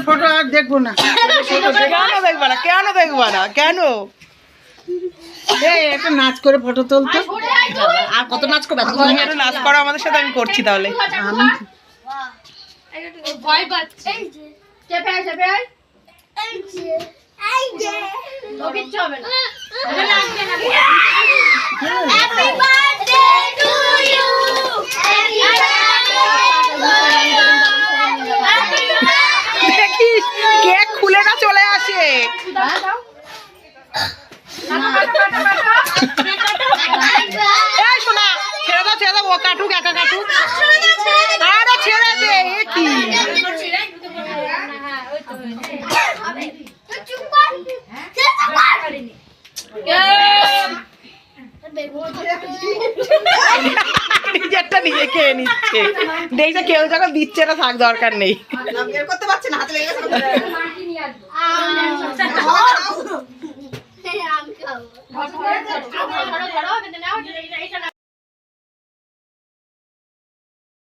Photo আর দেখবো না। কেন দেখবো না কেন? একটা নাচ করে ফটো তুলতো। আর কত নাচ করবে? একটু নাচ করো আমাদের সাথে, আমি করছি তাহলে। ভয় পাচ্ছে। কিচ্ছু হবে না। Happy birthday to you. দেখিস কেক খুলে না চলে আসে। এই শোনা, ছেড়ে দাও, ও কাটুক, একা কাটুক। আরে ছেড়ে দে, এ কি? নিজেরটা নিজে খেয়ে নিচ্ছে। দেখছে কেউ যখন দিচ্ছে না, থাক, দরকার নেই। বের করতে পারছে না, হাতে লেগে গেছে। আমি খাবো।